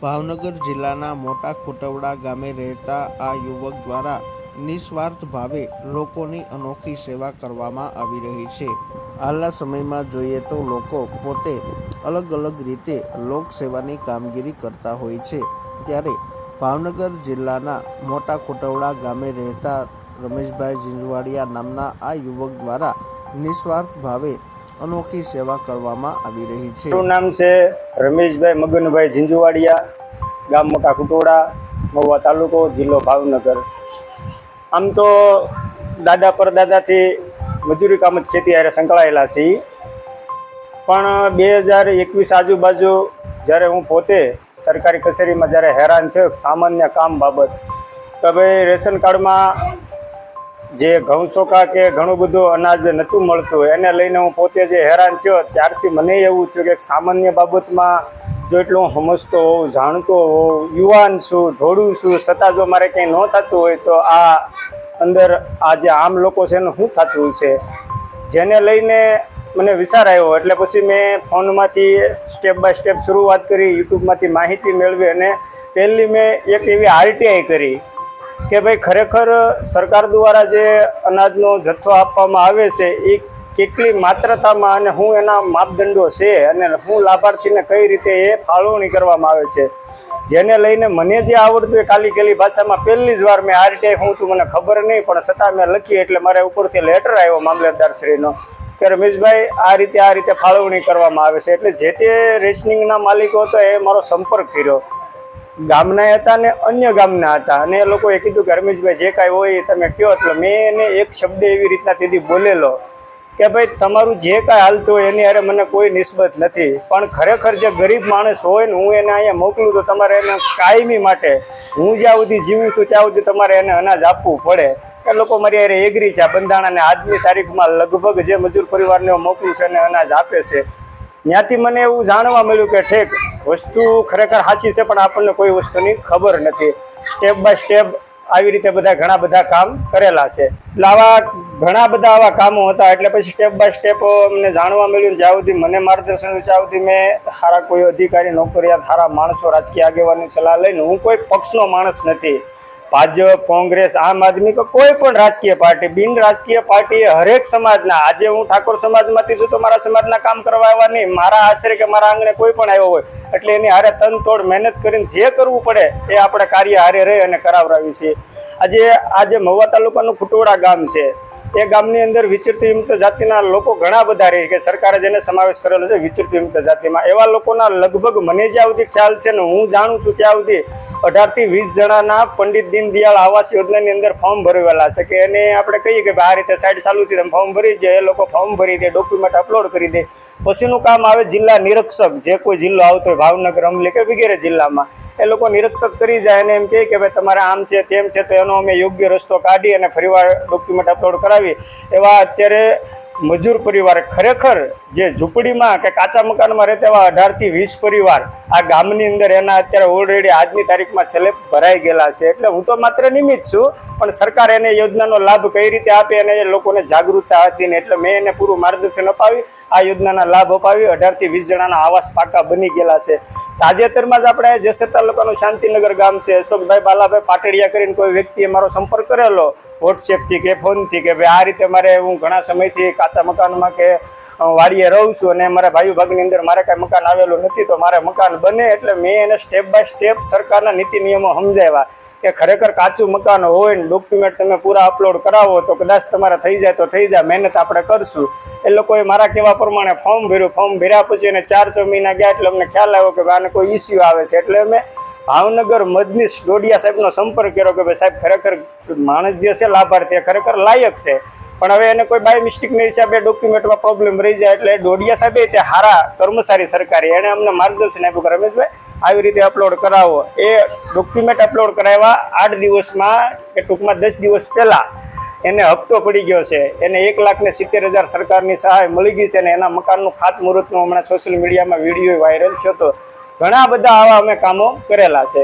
ભાવનગર જિલ્લાના મોટા ખોટવડા ગામે રહેતા આ યુવક દ્વારા નિસ્વાર્થ ભાવે લોકોની અનોખી સેવા કરવામાં આવી રહી છે। હાલના સમયમાં જોઈએ તો લોકો પોતે અલગ અલગ રીતે લોકસેવાની કામગીરી કરતા હોય છે, ત્યારે ભાવનગર જિલ્લાના મોટા ખોટવડા ગામે રહેતા રમેશભાઈ ઝીંઝુવાડિયા નામના આ યુવક દ્વારા નિસ્વાર્થ ભાવે અનોખી સેવા કરવામાં આવી રહી છે। મારું નામ છે રમેશભાઈ મગનભાઈ ઝીંઝુવાડિયા, ગામ મોટા ખોટવડા, મહુવા તાલુકો, જિલ્લો ભાવનગર। આમ તો દાદા પરદાદાથી મજૂરી કામ જ ખેતી હારે સંકળાયેલા છે, પણ 2021 આજુબાજુ જ્યારે હું પોતે સરકારી કચેરીમાં જ્યારે હેરાન થયો સામાન્ય કામ બાબત, તો ભાઈ રેશન કાર્ડમાં જે ઘઉં ચોખા કે ઘણું બધું અનાજ નહોતું મળતું, એને લઈને હું પોતે જે હેરાન થયો ત્યારથી મને એવું થયું કે સામાન્ય બાબતમાં જો એટલું હું સમજતો હોઉં, જાણતો હોઉં, યુવાન છું, થોડું છું, છતાં જો મારે કંઈ ન થતું હોય તો આ અંદર આ જે આમ લોકો છે એનું શું થતું છે, જેને લઈને મને વિચાર આવ્યો। એટલે પછી મેં ફોનમાંથી સ્ટેપ બાય સ્ટેપ શરૂઆત કરી, યુટ્યુબમાંથી માહિતી મેળવી અને પહેલી મેં એક એવી આરટીઆઈ કરી કે ભાઈ ખરેખર સરકાર દ્વારા જે અનાજનો જથ્થો આપવામાં આવે છે એ કેટલી માત્રામાં અને શું એના માપદંડો છે અને શું લાભાર્થીને કઈ રીતે એ ફાળવણી કરવામાં આવે છે, જેને લઈને મને જે આવડતું એ કાલી કેલી ભાષામાં પહેલી જ વાર મેં આરટીઆઈ શું હતું મને ખબર નહીં, પણ છતાં મેં લખી એટલે મારે ઉપરથી લેટર આવ્યો મામલતદારશ્રીનો કે રમેશભાઈ આ રીતે ફાળવણી કરવામાં આવે છે। એટલે જે તે રેશનિંગના માલિકો હતો એ મારો સંપર્ક કર્યો, ગામના હતા ને અન્ય ગામના હતા, અને એ લોકોએ કીધું કે રમેશભાઈ જે કાંઈ હોય એ તમે કહો। એટલે મેં એને એક શબ્દ એવી રીતના તેથી બોલેલો કે ભાઈ તમારું જે કાંઈ હાલતું હોય એની હારે મને કોઈ નિસ્બત નથી, પણ ખરેખર જે ગરીબ માણસ હોય ને હું એને અહીંયા મોકલું તો તમારે એને કાયમી માટે હું જ્યાં સુધી જીવું છું ત્યાં સુધી તમારે એને અનાજ આપવું પડે। એ લોકો મારી હારે એગ્રી છે, આ બંધાણાને આજની તારીખમાં લગભગ જે મજૂર પરિવારને મોકલું છે એને અનાજ આપે છે। ત્યાંથી મને એવું જાણવા મળ્યું કે ઠેક વસ્તુ ખરેખર સાચી છે, પણ આપણને કોઈ વસ્તુની ખબર નથી। સ્ટેપ બાય સ્ટેપ આવી રીતે બધા ઘણા બધા કામ કરેલા છે, એટલે આવા ઘણા બધા આવા કામો હતા। એટલે પછી સ્ટેપ બાય સ્ટેપ અમને જાણવા મળ્યું, જ્યાં સુધી મને માર્ગદર્શન ત્યાં સુધી મેં સારા કોઈ અધિકારી, નોકરિયાત, સારા માણસો, રાજકીય આગેવાની સલાહ લઈને, હું કોઈ પક્ષનો માણસ નથી, ભાજપ, કોંગ્રેસ, આમ આદમી કે કોઈ પણ રાજકીય પાર્ટી, બિન રાજકીય પાર્ટી હરેક સમાજના, આજે હું ઠાકોર સમાજમાંથી છું તો મારા સમાજના કામ કરવા આવ્યા નહીં, મારા આશરે કે મારા આંગણે કોઈ પણ આવ્યો હોય એટલે એની હારે તનતોડ મહેનત કરીને જે કરવું પડે એ આપણે કાર્ય હારે રહી અને કરાવરાવી છીએ। આજે મહુવા તાલુકાનું ખોટવડા ગામ છે, એ ગામની અંદર વિચરતી વિમુક્ત જાતિના લોકો ઘણા બધા રહે કે સરકારે જેને સમાવેશ કરેલો છે વિચરતી વિમુક્ત જાતિમાં, એવા લોકોના લગભગ મને જ્યાં સુધી ખ્યાલ છે ને હું જાણું છું ત્યાં સુધી 18 થી 20 જણાના પંડિત દીનદયાળ આવાસ યોજનાની અંદર ફોર્મ ભરેલા છે, કે એને આપણે કહીએ કે આ રીતે સાઈડ ચાલુ થી તમે ફોર્મ ભરી દે, એ લોકો ફોર્મ ભરી દે, ડોક્યુમેન્ટ અપલોડ કરી દે, પછીનું કામ આવે જિલ્લા નિરીક્ષક, જે કોઈ જિલ્લો આવતો હોય ભાવનગર, અમલી કે વગેરે જિલ્લામાં, એ લોકો નિરીક્ષક કરી જાય અને એમ કહે કે ભાઈ તમારે આમ છે તેમ છે, તો એનો અમે યોગ્ય રસ્તો કાઢી અને ફરીવાર ડોક્યુમેન્ટ અપલોડ કરાવી। એવા અત્યારે મજૂર પરિવાર, ખરેખર જે ઝૂંપડીમાં કે કાચા મકાનમાં રહેતા એવા 18 થી 20 પરિવાર આ ગામની અંદર એના અત્યારે ઓલરેડી આજની તારીખમાં છેલ્લે ભરાઈ ગયેલા છે। એટલે હું તો માત્ર નિમિત્ત છું, પણ સરકાર એને યોજનાનો લાભ કઈ રીતે આપે અને એ લોકોને જાગૃતતા હતી ને, એટલે મેં એને પૂરું માર્ગદર્શન અપાવી આ યોજનાના લાભ અપાવી। 18 થી 20 જણાના આવાસ પાકા બની ગયેલા છે। તાજેતરમાં જ આપણે જેસર તાલુકાનું શાંતિનગર ગામ છે, અશોકભાઈ બાલાભાઈ પાટડિયા કરીને કોઈ વ્યક્તિએ મારો સંપર્ક કરેલો વોટ્સએપથી કે ફોનથી કે ભાઈ આ રીતે મારે હું ઘણા સમયથી કાચા મકાનમાં કે વાડીએ રહું છું અને મારા ભાઈ ભાગની અંદર મારે કાંઈ મકાન આવેલું નથી, તો મારે મકાન બને। એટલે મેં એને સ્ટેપ બાય સ્ટેપ સરકારના નીતિ નિયમો સમજાવ્યા કે ખરેખર કાચું મકાન હોય ને ડોક્યુમેન્ટ તમે પૂરા અપલોડ કરાવો તો કદાચ તમારે થઈ જાય તો થઈ જાય, મહેનત આપણે કરશું। એ લોકોએ મારા કહેવા પ્રમાણે ફોર્મ ભર્યું, ફોર્મ ભર્યા પછી એને 4-6 મહિના ગયા એટલે અમને ખ્યાલ આવ્યો કે આને કોઈ ઇસ્યુ આવે છે, એટલે અમે ભાવનગર મદનીશ ડોડિયા સાહેબનો સંપર્ક કર્યો કે ભાઈ સાહેબ ખરેખર માણસ જે છે લાભાર્થી ખરેખર લાયક છે, પણ હવે એને કોઈ બાય મિસ્ટેકના હિસાબે ડોક્યુમેન્ટમાં પ્રોબ્લેમ રહી જાય, એટલે ડોડિયા સાહેબે તે સારા કર્મચારી સરકારી એણે અમને માર્ગદર્શન આપ્યું કે રમેશભાઈ આવી રીતે અપલોડ કરાવો। એ ડોક્યુમેન્ટ અપલોડ કરાવ્યા 8 દિવસમાં કે ટૂંકમાં 10 દિવસ પહેલાં એને હપ્તો પડી ગયો છે, એને 1,70,000 સરકારની સહાય મળી ગઈ છે અને એના મકાનનું ખાતમુહૂર્તનું હમણાં સોશિયલ મીડિયામાં વિડીયો વાયરલ થયો હતો। ઘણા બધા આવા અમે કામો કરેલા છે।